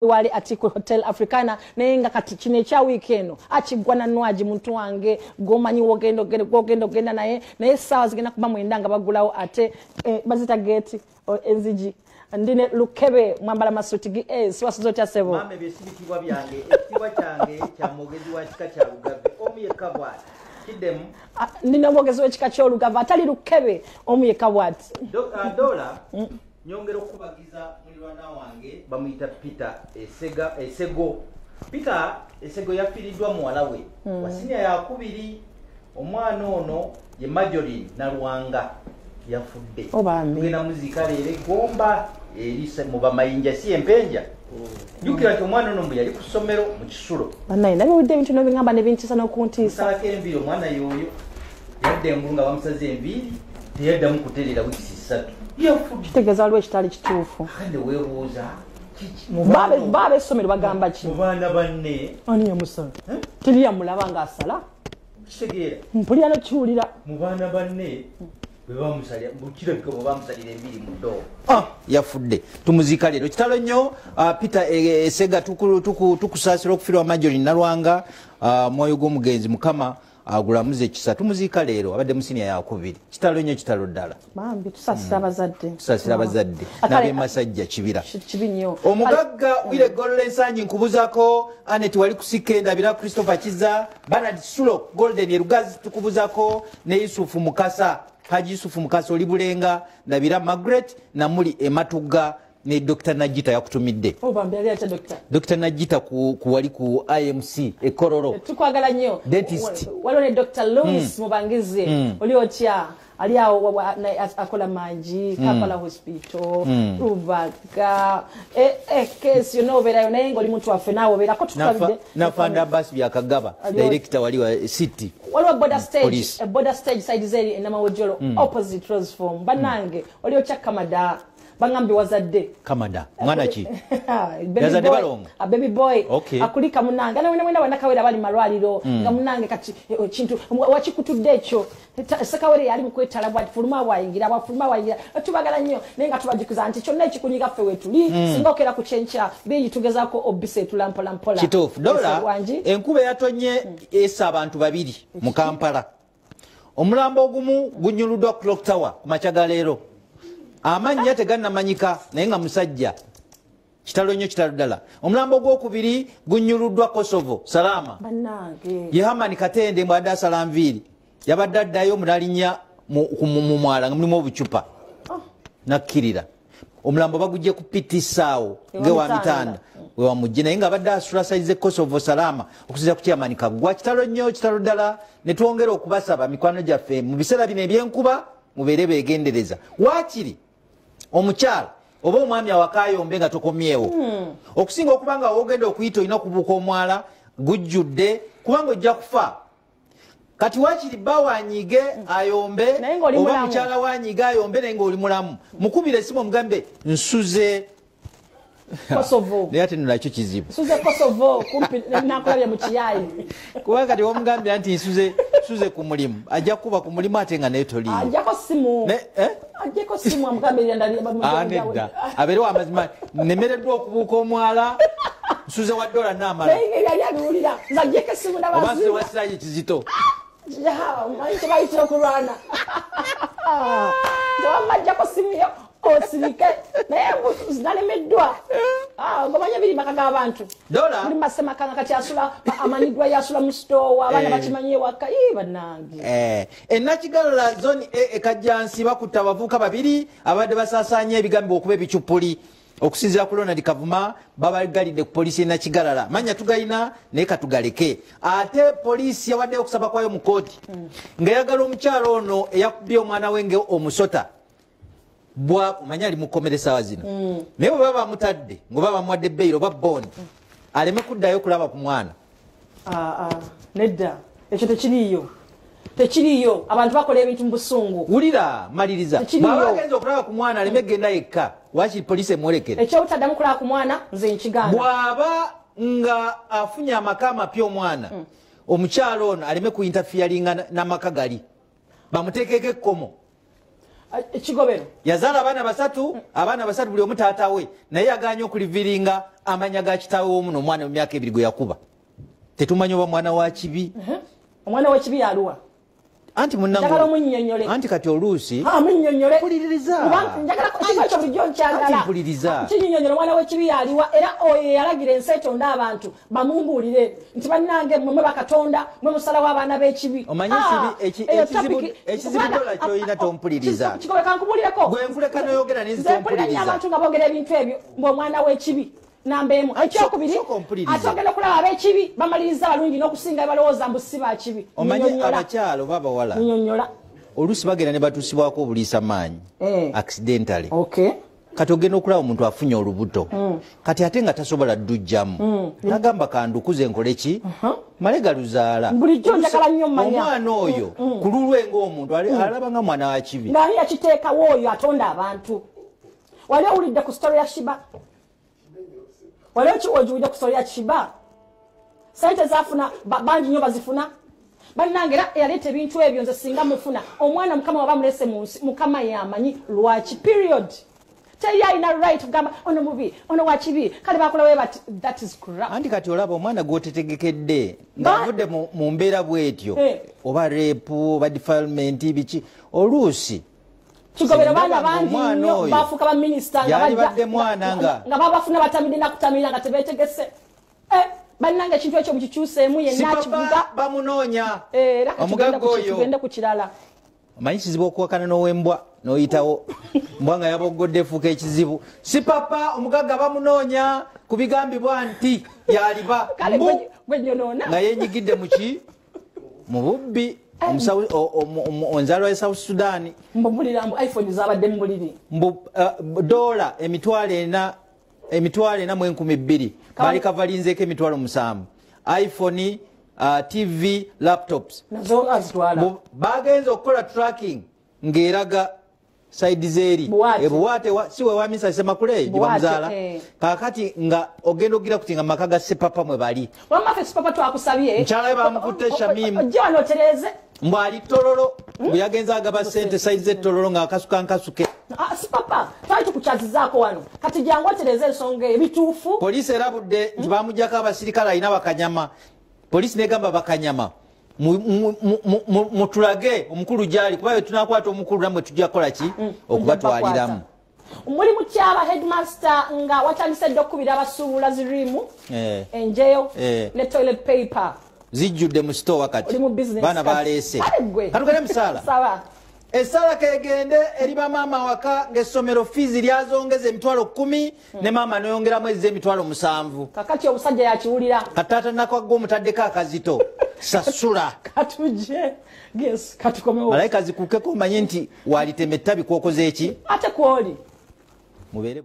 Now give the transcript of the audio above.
wali atiku Hotel Africana nenga kati kine cha weekend achigwana nwaji muntu wange gomanyi wogendo genda naye sawa zigenda kuba mwendanga bagulawo ate bazita gate enziji ndine lukebe mwambala masuti gi swasizo cha sebo mame besibikibwa byange ekitibwa kyange kya mogezi wa kika kya Lugave omuye kabwati kidemu ndine mogezi wa kika kya Lugave atali lukebe omuye kabwati dola nyongero kubagiza mulirwana wange bamuyita Peter Esego yafiridwa muwalawe wasinya yakubiri omwana ono ye Majoline na Ruwanga yafudde ngena muzika lere gomba elise muba mayinja si empenja yukira kyo mwana ono yali ku ssomero mu kisulo banaye nabe udde bintu no bingamba ne bintisa no kuntisa sake embiro mwana yoyo yadde ngulunga bamusaze embiri teyadda mu kuterera wiki 3 yafudde tegeza alwe kitali kituufu kande webuuza babe ssomero bagamba ki mubana banne ani yamusala tiliya mulabanga asala kitegeera mpulira no kiwulira mubana banne bebamusalya bukira biko bamusalira embiri mu ddoo yafudde tumuzika lero kitalo nnyo Peter Esega tukusaasira okufirwa Majoline na Ruwanga mwoyo gw'omugenzi mukama agulamuze kisa tumuzika lero abadde musinia yakubiri kitalo nnyo kitalo ddala bambi tusasira abazadde nabe masajja kibira kibinyo omugagga wile golden sanyi nkubuzako Anet wali kusike ndabira Christopher Kiza Bernard Sulo Golden Erugazi tukubuzako ne Yusufu Mukasa Haji Yusufu Mukasa olibulenga ndabira Margaret na muli Ematuga ne Dr. Najita yakutumidde bambi ali acha Dr. Najita wali ku IMC ekororo tukwagala nnyo dentist waliwo ne Dr. Louis Mubangize oli otya ali awo akola manji Kampala Hospital Rubaga kesi yonoberayo naye ngoli muntu waffe naawe obeerako tukalide nafanda basi byakagaba director wali wa city waliwo border stage side zeri enamawojolo opposite Roseform banange oli otya Kamada bangambi wazadde Kamada mwana ki yazadde balonga baby boy okay. akulika munanga na wena wanakawera bali malwaliro nga munange kati kintu wakikutudde ekyo sakawere yali mukwetala bwa fuluma wayingira tubagala nnyo nenga tubajikuza nti kyonna ekikunyiga ffe wetuli singokera ku chencha beyi tugezako obise tulampola kitofu dola enkube yatonye esa abantu babiri mu Kampala omulambo ogumu gunyuludwa clock tower ku machaga leero amanya teganna manyika naye nga musajja kitalo nnyo kitalo ddala omulambo gw'okubiri gunyuluddwa Kosovo Salama bannange Yehamani Katende mbadde asalamviiri yabadde addayo munalinya mu mwala nga mulimu obucupa nakkirira omulambo bagujje ku pitisaawo ngewa mitanda wewamujje naye nga badde asula saize Kosovo Salama okusinza ku Yehamani Kagwa kitalo nnyo kitalo ddala ne twongera okubasaba mikwano gyaffe mu biseera bino ebyenkuba mubeere beegendereza waakiri omukyala oba omwami awakayombe nga tokomyewo okusinga okubanga wogenda okuyita olina okubuuka omwala gujjudde kubanga ojja kufa kati wakiri bba wanyiige ayombe oba mukyala wanyiige ayombe naye ngaoli mulamu mukubire esimu omugambe nsuze Kosovo naye ate nolakyo kizibu nsuze Kosovo kumpi nakulabya mu kiyayi kubanga kati wamugambira nti nsuze ku mulimu ajja kuba ku mulimu ate nga naye toliyo ajjako simu ajjako simu amugambirira nedda abeere wamazima nemereddwa okubuuka omwala nsuze wa dola n'amala yali abiwulira nzajjeko simu oba nsuze wa sirayi kizito tebayitira okulwana tewamajjako simu yo osirike naye zinalemedwa ngomanya biri maka g'abantu dola buli masemakanga kati asula amaniddwa yasula mu sitowa abaana bakimanye ewaka bannange enakigalola zoni ekajjansi bakutta abavubuka babiri abadde basaasaanya ebigambibwa okuba ebicupuli okusinziira ku Ronald Kavuma babagalidde ku poliisi enakigalala manya tugayina naye katugaleke ate poliisi yawaddeyo okusaba kwayo mu kooti ng'eyagala omukyalo ono eyakubye omwana we nge omusota bwa manya ali mukomere sawa zino naye bwe baba bamutadde ngoba bamuwadde bbeeyi oba bondi aleme kuddayo kulaba ku mwana nedda ekyo tekiriyo abantu bakola ebintu mu busungu wulira maliriza bwaba agenza okulaba ku mwana aleme genda yekka wakiri poliisi emwolekera ekyobutaddamu kulaba ku mwana nze nkiganda bw'aba nga afunye amaka amapya omwana omukyalo ono aleme ku interfieringa n'amaka gali bamuteekeko ekkomo ekigobero yazaala abaana basatu buli omu taata we naye yaganye okuliviringa amanya ga kitaawe w'omuno omwana mu myaka 2 gwe yakuba tetumanyi oba mwana wa kibi omwana w'ekibi yaluwa anti anti kati oluusi mpuliriza kinnyonnyole omwana w'ekibi yaliwa era oyo yalagira ensi etonda abantu bamumbuulire nti bannange mmwe bakatonda mwe musala w'abaana b'ekibi omanyi ekizibu dola kyoyina tompuliriza kikobe kankubulireko gwe nfuleka noyogera nzempuliriza abantu nga boogera ebintu ebyo ng'omwana w'ekibi nambeemu ekyokubiri ate ogenda okulaba ab'ekibi bamaliriza balungi n'okusinga balowooza mbu si bakibi omanyi abakyalo babawala nyonnyola oluusi bagenda ne batuusibwako obuliisa maanyi accidentally okay kati ogenda okulaba omuntu afunye olubuto kati ate nga tasobola ddujjamu nagamba kandukuze nkole ki male galuzaala bulijjo njagala nnyo mmanya omwana oyo ku lulwe ng'omuntu alaba nga mwana wa kibi naani yakiteekawo oyo atonda abantu wali owulidde ku story ya shiba wali okiwojulidde ku story ya shiba sente zafuna bangi nnyo bazifuna bannange era yaleeta ebintu ebyo nze singa mufuna omwana mukama waba mulese mu nsi mukama yamanyi lwaki period teri alina right kugamba ono mubi ono wakibi kale bakolawe bati that is corrupt anti kati olaba omwana gwotetegekedde ng'avudde mu mbeera bw'etyo oba repu oba defilement biki oluusi kigobero baana bangi nnyo bafuuka baminisita nga babafuna batamidde nakutamira nga tebeetegese bannanga ekintu ekyo mukikyuseemu yenna kivuga bamunoonya era omugago oyo tugende ku kirala omanyi kizibu okuwakana n'ow'embwa n'oyitawo mbwa nga yaboggodde efuuka ekizibu si papa omugaga bamunoonya ku bigambibwa nti yaliba nga yenyigidde muki mu bubbi onzalwa ya South Sudan mbulira mbu iPhone zabadde mbuliri dola emitwalo 4,200 bali kavalinzeeko emitwalo 7 iPhone TV laptops nazo azitwala bagenza okukola tracking ng'eraga side zeri ebuwate siwe wamisa semakuleyo gibamuzaala kakati nga ogenda ogira kuti nga maka ga sepapa mwe bali wamafe sepapa twakusabye nkyala bamukutte Shamimu ojja notereze mbwali tololo bwe yagenza agaba sente side z'ettololo ng'akasuka nkasuke sepapa twali tukukyazizaako wano kati jangu otereze ensonga ebituufu poliisi erabudde nti bamugyako abasirikale alina bakanyama poliisi negamba bakanyama mutulage omukulu gyali kuba tunakwata omukulu namwe tujja kukola ki okubatwaliramu muli mukyaba headmaster nga watandise dde okubira abasuubula zirimu enjeyo ne toilet paper zijjudde mu store kati baana baleese katugende musaala essala kegende eri bamaama waka ng'essomero fiizi lyazongeza emitwalo 10 ne maama noyongeramu emitwalo 7 kakati omusajja yakiwulira kataata nakwagga omutaddeko akazito sasula katuje yes katukomewo malayika zikukeko omanyi nti walitema ettabi kwokoze eki ate kwoli mubeere